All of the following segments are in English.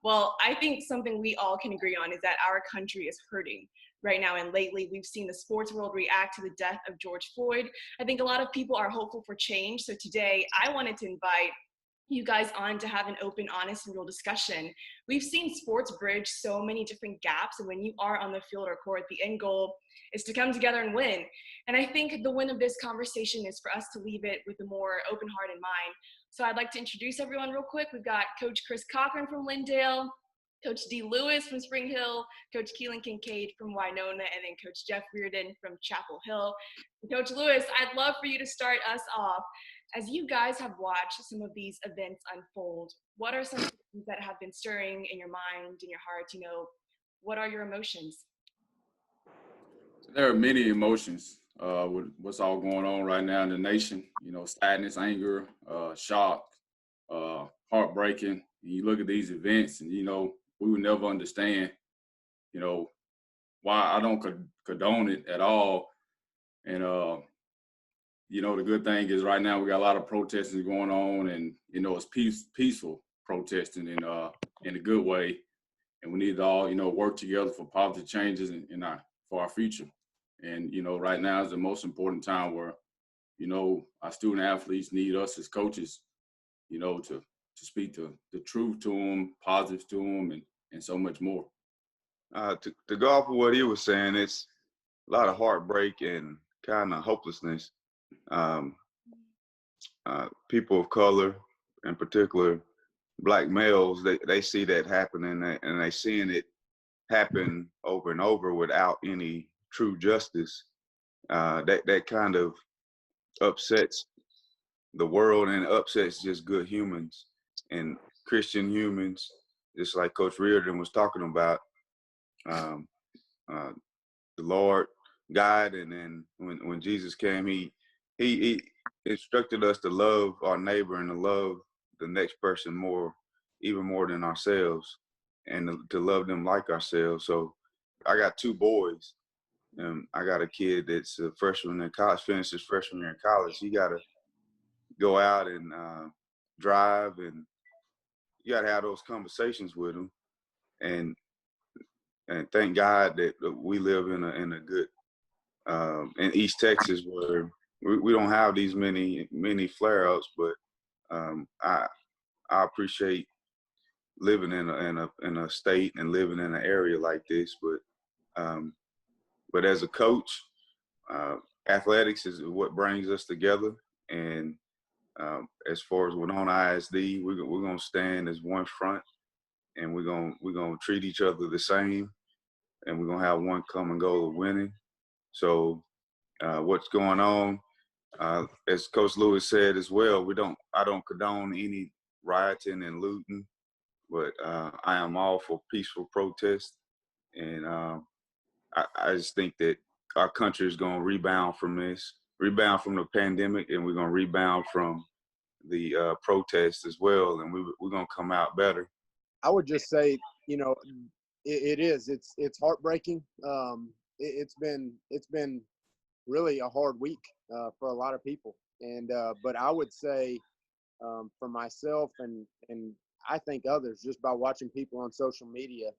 Well, I think something we all can agree on is that our country is hurting right now. And lately, we've seen the sports world react to the death of George Floyd. I think a lot of people are hopeful for change. So today, I wanted to invite you guys on to have an open, honest, and real discussion. We've seen sports bridge so many different gaps, and when you are on the field or court, the end goal is to come together and win. And I think the win of this conversation is for us to leave it with a more open heart in mind. So I'd like to introduce everyone real quick. We've got Coach Chris Cochran from Lindale, Coach D. Lewis from Spring Hill, Coach Keelan Kincaid from Winona, and then Coach Jeff Reardon from Chapel Hill. And Coach Lewis, I'd love for you to start us off. As you guys have watched some of these events unfold, what are some things that have been stirring in your mind, in your heart? What are your emotions? There are many emotions with what's all going on right now in the nation. Sadness, anger, shock, heartbreaking. And you look at these events, and we would never understand. You know why I don't condone it at all. And the good thing is right now we got a lot of protesting going on, and it's peaceful protesting in a good way. And we need to all work together for positive changes for our future. And right now is the most important time where our student athletes need us as coaches, to speak the truth to them, positive to them, and so much more. To go off of what he was saying, it's a lot of heartbreak and kind of hopelessness. Um, People of color, in particular, Black males, they see that happening, and they seeing it happen over and over without any true justice. That kind of upsets the world and upsets just good humans and Christian humans, just like Coach Reardon was talking about. Um, the Lord God, and then when Jesus came, he instructed us to love our neighbor and to love the next person even more than ourselves, and to love them like ourselves. So I got two boys, and I got a kid that's a freshman in college, finished his freshman year in college. He got to go out and drive, and you got to have those conversations with him, and thank God that we live in a good in East Texas where we don't have these many flare-ups, but I appreciate living in a state and living in an area like this. But as a coach, athletics is what brings us together. And as far as Winona ISD, we're gonna stand as one front, and we're gonna treat each other the same, and we're gonna have one common goal of winning. So what's going on? As Coach Lewis said as well, I don't condone any rioting and looting, but I am all for peaceful protest. And I just think that our country is going to rebound from the pandemic, and we're going to rebound from the protests as well, and we're going to come out better. I would just say, it's heartbreaking. It's been really a hard week for a lot of people, and but I would say for myself and I think others, just by watching people on social media,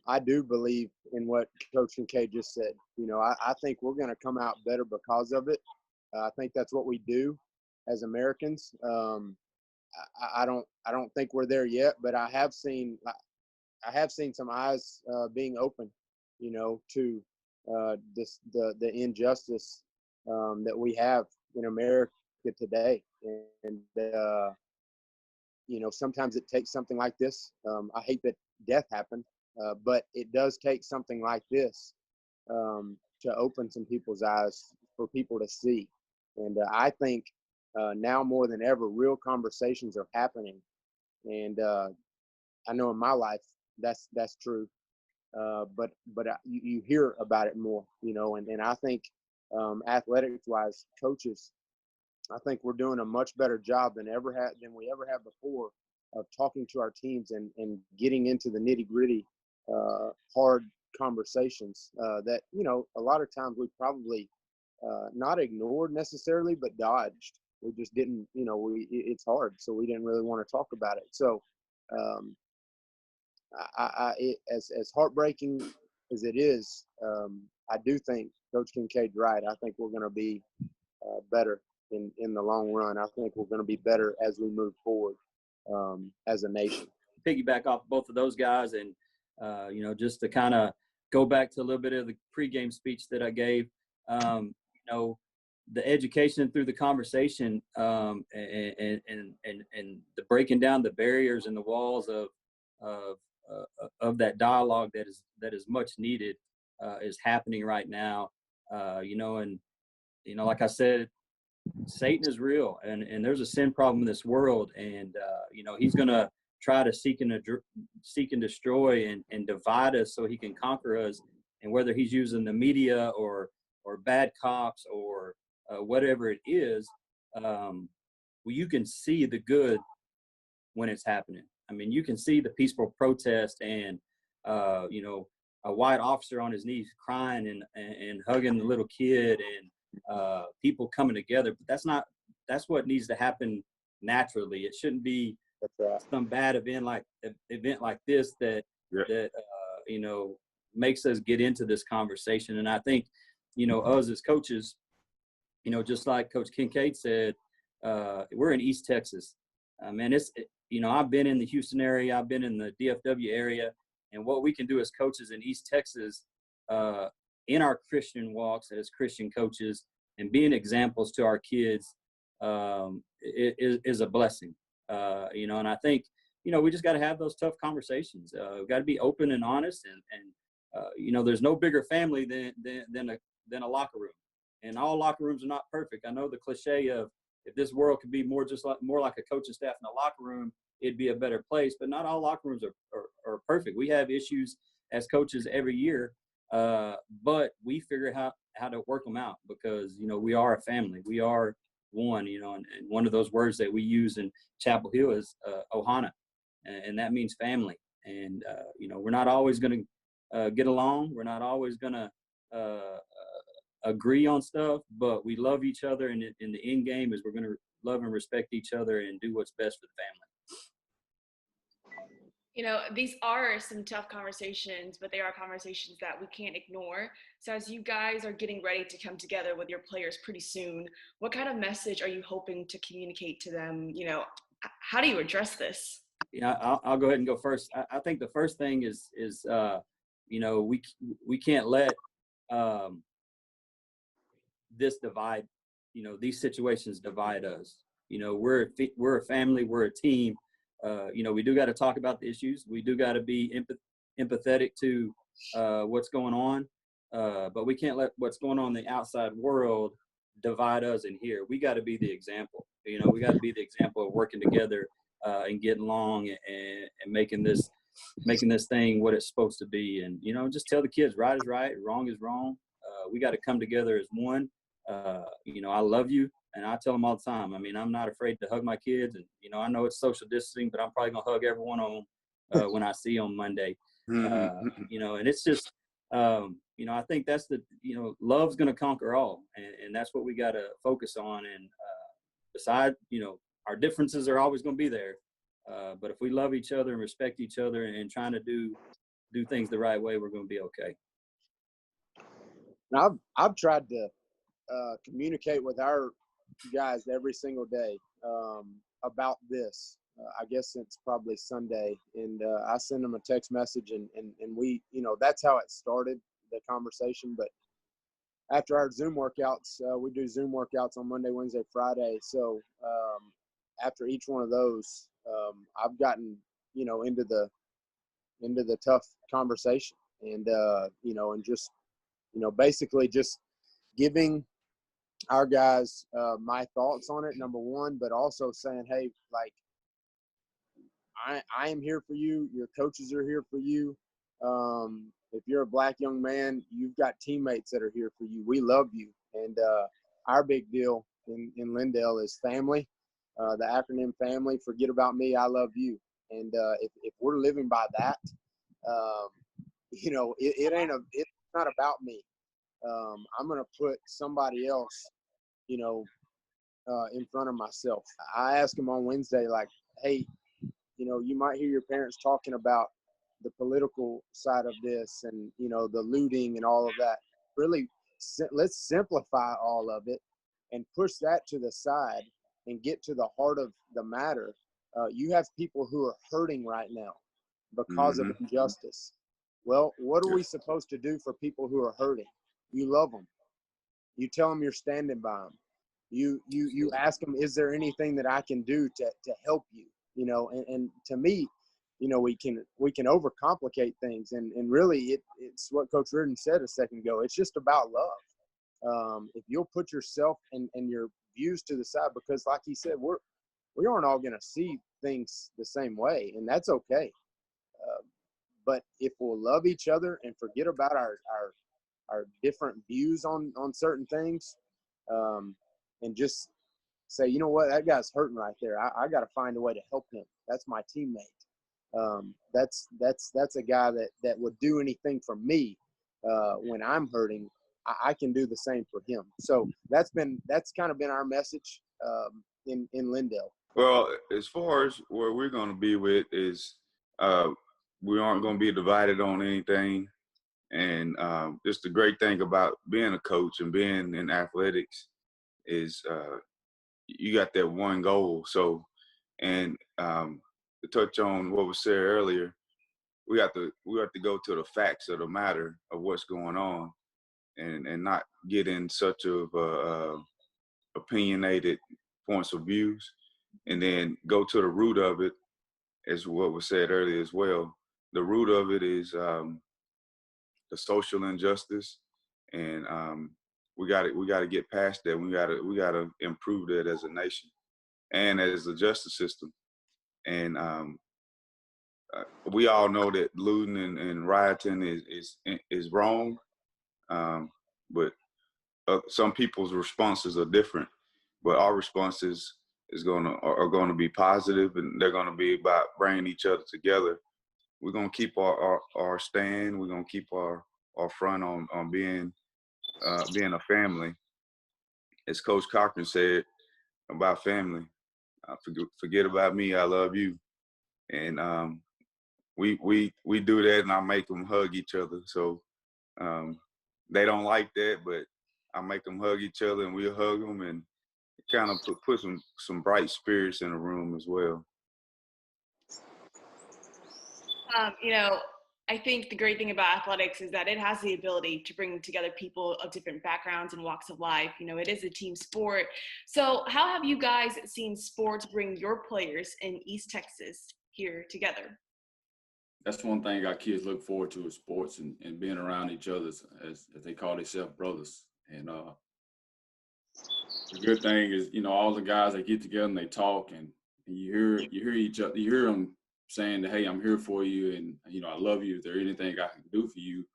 I do believe in what Coach Kincaid just said. I think we're going to come out better because of it. I think that's what we do as Americans. I don't think we're there yet, but I have seen some eyes being open, to the injustice that we have in America today, and sometimes it takes something like this. I hate that death happened, but it does take something like this to open some people's eyes for people to see. And I think now more than ever, real conversations are happening. And I know in my life that's true. But you hear about it more, and I think athletics-wise, coaches, I think we're doing a much better job than we ever have before of talking to our teams and getting into the nitty-gritty, hard conversations that, a lot of times we probably not ignored necessarily, but dodged. We just didn't, it's hard, so we didn't really want to talk about it. So as heartbreaking as it is, I do think Coach Kincaid's right. I think we're going to be better in the long run. I think we're going to be better as we move forward as a nation. Piggyback off both of those guys, and just to kind of go back to a little bit of the pregame speech that I gave. The education through the conversation, and the breaking down the barriers and the walls of that dialogue that is much needed is happening right now. Like I said, Satan is real, and there's a sin problem in this world, and he's going to try to seek and destroy and divide us so he can conquer us. And whether he's using the media or bad cops or whatever it is, you can see the good when it's happening. I mean, you can see the peaceful protest and a white officer on his knees crying and hugging the little kid and people coming together. But that's what needs to happen naturally. It shouldn't be some bad event like this that makes us get into this conversation. And I think us as coaches, just like Coach Kincaid said, we're in East Texas. I've been in the Houston area, I've been in the DFW area, and what we can do as coaches in East Texas, in our Christian walks as Christian coaches, and being examples to our kids, is a blessing. And I think, we just got to have those tough conversations. We've got to be open and honest, and there's no bigger family than a locker room, and all locker rooms are not perfect. I know the cliche of, if this world could be more like a coaching staff in a locker room, it'd be a better place. But not all locker rooms are perfect. We have issues as coaches every year, but we figure out how to work them out because, we are a family. We are one, and one of those words that we use in Chapel Hill is Ohana, and that means family. And, we're not always going to get along. We're not always going to agree on stuff, but we love each other, and in the end game is we're going to love and respect each other and do what's best for the family. These are some tough conversations, but they are conversations that we can't ignore. So as you guys are getting ready to come together with your players pretty soon, what kind of message are you hoping to communicate to them? How do you address this? I'll go ahead and go first. I think the first thing is we can't let this divide, these situations divide us. We're a family, we're a team. We do got to talk about the issues. We do got to be empathetic to what's going on, but we can't let what's going on in the outside world divide us in here. We got to be the example. We got to be the example of working together and getting along and making this thing what it's supposed to be. And just tell the kids right is right, wrong is wrong. We got to come together as one. I love you, and I tell them all the time. I mean, I'm not afraid to hug my kids, and I know it's social distancing, but I'm probably gonna hug every one of them when I see them Monday. And it's just, I think that's love's gonna conquer all, and that's what we got to focus on. And beside, our differences are always gonna be there, but if we love each other and respect each other and trying to do things the right way, we're gonna be okay. Now, I've tried to communicate with our guys every single day about this. I guess since probably Sunday, and I send them a text message, and we, that's how it started, the conversation. But after our Zoom workouts, we do Zoom workouts on Monday, Wednesday, Friday. So after each one of those, I've gotten into the tough conversation, and and just basically just giving our guys my thoughts on it, number one, but also saying, hey, like, I am here for you. Your coaches are here for you. If you're a black young man, you've got teammates that are here for you. We love you. And our big deal in Lindale is family, the acronym family. Forget about me, I love you. And if we're living by that, it's not about me. I'm going to put somebody else, in front of myself. I asked him on Wednesday, like, hey, you might hear your parents talking about the political side of this and, you know, the looting and all of that. Really, let's simplify all of it and push that to the side and get to the heart of the matter. You have people who are hurting right now because of injustice. Well, what are we supposed to do for people who are hurting? You love them. You tell them you're standing by them. You ask them, is there anything that I can do to help you? You know, and to me, you know, we can overcomplicate things, and really it's what Coach Reardon said a second ago. It's just about love. If you'll put yourself and your views to the side, because like he said, we aren't all going to see things the same way, and that's okay. But if we'll love each other and forget about our different views on certain things, and just say, you know what, that guy's hurting right there. I got to find a way to help him. That's my teammate. That's a guy that would do anything for me when I'm hurting. I can do the same for him. So that's kind of been our message in Lindale. Well, as far as where we're going to be with is we aren't going to be divided on anything. And just the great thing about being a coach and being in athletics is you got that one goal. So, and to touch on what was said earlier, we have to go to the facts of the matter of what's going on, and not get in such of opinionated points of views, and then go to the root of it, as what was said earlier as well. The root of it is the social injustice, and we got to get past that. We got to improve that as a nation and as a justice system. And we all know that looting and rioting is wrong, but some people's responses are different. But our responses are gonna be positive, and they're gonna be about bringing each other together. We're gonna keep our stand. We're gonna keep our front on being a family. As Coach Cochran said about family, forget about me, I love you. And we do that, and I make them hug each other. So they don't like that, but I make them hug each other, and we'll hug them, and kind of put some bright spirits in the room as well. You know, I think the great thing about athletics is that it has the ability to bring together people of different backgrounds and walks of life. You know, it is a team sport. So how have you guys seen sports bring your players in East Texas here together? That's one thing our kids look forward to is sports and being around each other, as they call themselves brothers. And the good thing is, you know, all the guys, they get together and they talk, and you hear each other, you hear them saying that, hey, I'm here for you, and, you know, I love you. If there's anything I can do for you,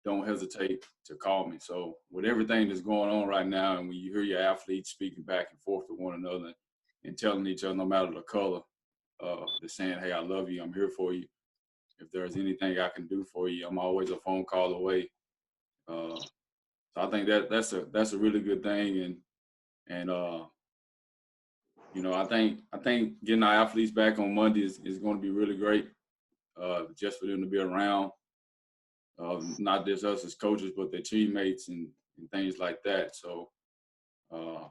don't hesitate to call me. So with everything that's going on right now, and when you hear your athletes speaking back and forth to one another and telling each other, no matter the color, they're saying, hey, I love you, I'm here for you. If there's anything I can do for you, I'm always a phone call away. So I think that's a really good thing, and you know, I think getting our athletes back on Monday is going to be really great, just for them to be around, not just us as coaches, but their teammates and things like that. So, you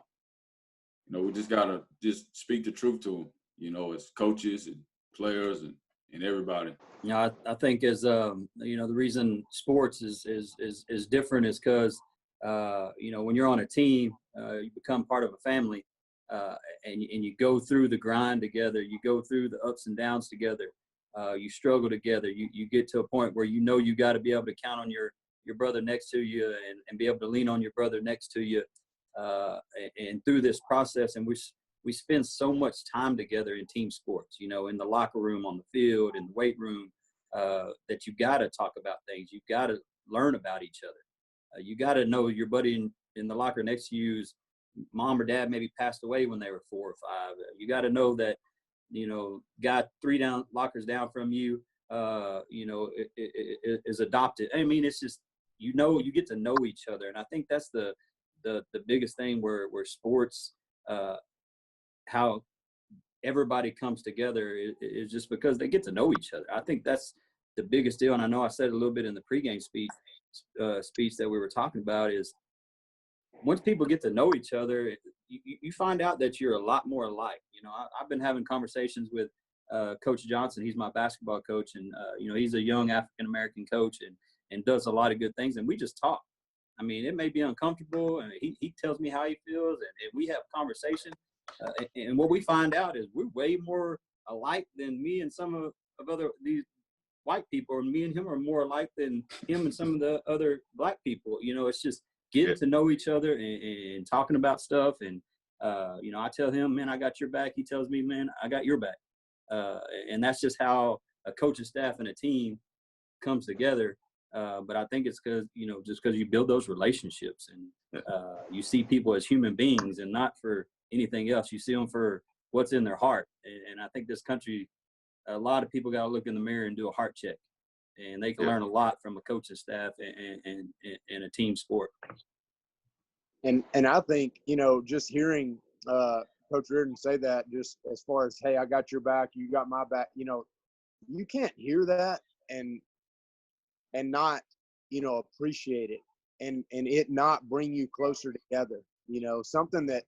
know, we just gotta just speak the truth to them, you know, as coaches and players and everybody. You know, I think as you know, the reason sports is different is because you know, when you're on a team, you become part of a family, and you go through the grind together. You go through the ups and downs together. You struggle together. You get to a point where you know you got to be able to count on your brother next to you, and be able to lean on your brother next to you, and through this process. And we spend so much time together in team sports, you know, in the locker room, on the field, in the weight room, that you got to talk about things. You got to learn about each other. You got to know your buddy in the locker next to you's mom or dad maybe passed away when they were 4 or 5. You got to know that, you know, got 3 lockers down from you, you know, is adopted. I mean, it's just, you know, you get to know each other. And I think that's the biggest thing where sports, how everybody comes together is just because they get to know each other. I think that's the biggest deal, and I know I said it a little bit in the pregame speech that we were talking about, is once people get to know each other, you find out that you're a lot more alike. You know, I've been having conversations with Coach Johnson. He's my basketball coach, and you know, he's a young African American coach and does a lot of good things. And we just talk. I mean, it may be uncomfortable, and he tells me how he feels, and we have conversation. And what we find out is we're way more alike than me and some of other these white people, or me and him are more alike than him and some of the other black people. You know, it's just getting to know each other and talking about stuff. And, you know, I tell him, man, I got your back. He tells me, man, I got your back. And that's just how a coaching staff and a team comes together. But I think it's because, you know, just because you build those relationships and you see people as human beings and not for anything else. You see them for what's in their heart. And I think this country, a lot of people got to look in the mirror and do a heart check. And they can learn a lot from a coaching staff and a team sport. And I think, you know, just hearing Coach Reardon say that, just as far as, hey, I got your back, you got my back, you know, you can't hear that and not, you know, appreciate it and it not bring you closer together. You know, something that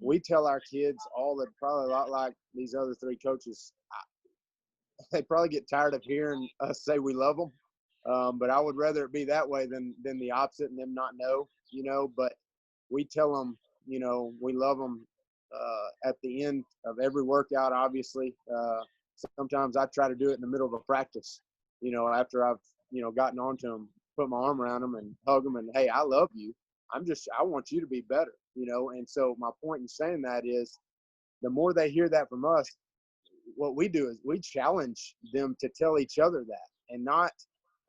we tell our kids all the, probably a lot like these other three coaches, they probably get tired of hearing us say we love them. But I would rather it be that way than the opposite and them not know, you know, but we tell them, you know, we love them at the end of every workout, obviously. Sometimes I try to do it in the middle of a practice, you know, after I've, you know, gotten onto them, put my arm around them and hug them and, hey, I love you. I want you to be better, you know. And so my point in saying that is the more they hear that from us, what we do is we challenge them to tell each other that and not,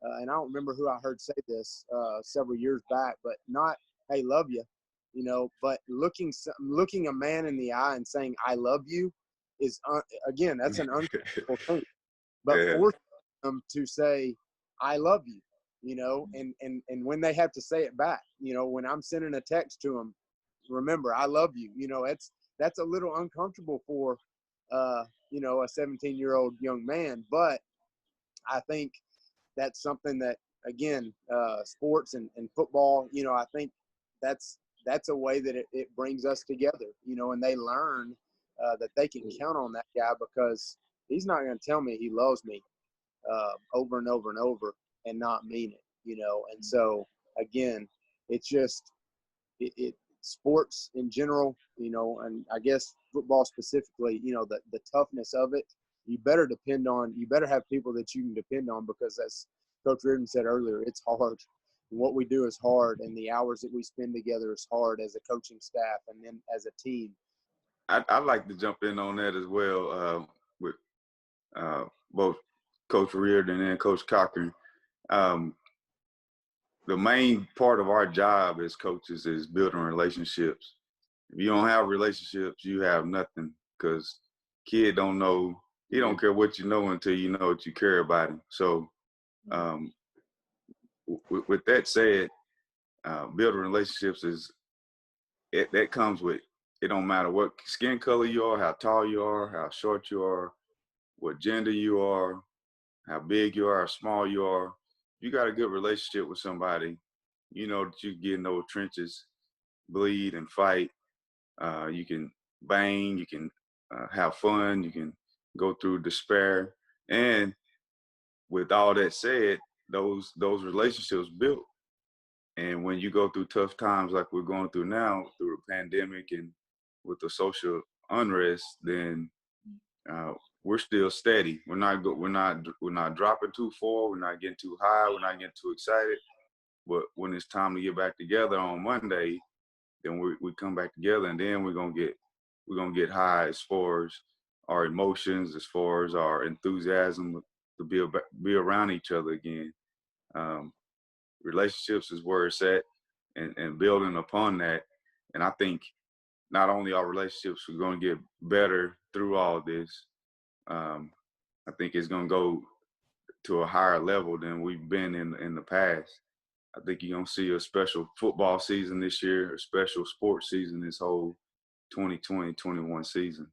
and I don't remember who I heard say this several years back, but not, hey, love you, you know, but looking a man in the eye and saying, I love you is, again, that's an uncomfortable thing. But force them to say, I love you, you know, and when they have to say it back, you know, when I'm sending a text to them, remember, I love you, you know, that's a little uncomfortable for, you know, a 17-year-old young man. But I think that's something that, again, sports and football, you know, I think that's a way that it brings us together, you know, and they learn that they can count on that guy because he's not going to tell me he loves me over and over and over and not mean it, you know. And so, again, it's just sports in general, you know, and I guess football specifically, you know, the toughness of it, you better have people that you can depend on because as Coach Reardon said earlier, it's hard. And what we do is hard, and the hours that we spend together is hard as a coaching staff and then as a team. I'd like to jump in on that as well with both Coach Reardon and Coach Cochran. The main part of our job as coaches is building relationships. If you don't have relationships, you have nothing because kid don't know. He don't care what you know until you know what you care about him. So with that said, building relationships that comes with, it don't matter what skin color you are, how tall you are, how short you are, what gender you are, how big you are, how small you are. You got a good relationship with somebody, you know that you get in those trenches, bleed and fight. You can bang, you can have fun, you can go through despair. And with all that said, those relationships built. And when you go through tough times like we're going through now, through the pandemic and with the social unrest, then we're still steady. We're not dropping too far. We're not getting too high. We're not getting too excited. But when it's time to get back together on Monday, then we come back together, and then we're gonna get high as far as our emotions, as far as our enthusiasm to be around each other again. Relationships is where it's at, and building upon that. And I think not only our relationships are going to get better through all this, I think it's going to go to a higher level than we've been in the past. I think you're going to see a special football season this year, a special sports season this whole 2020-21 season.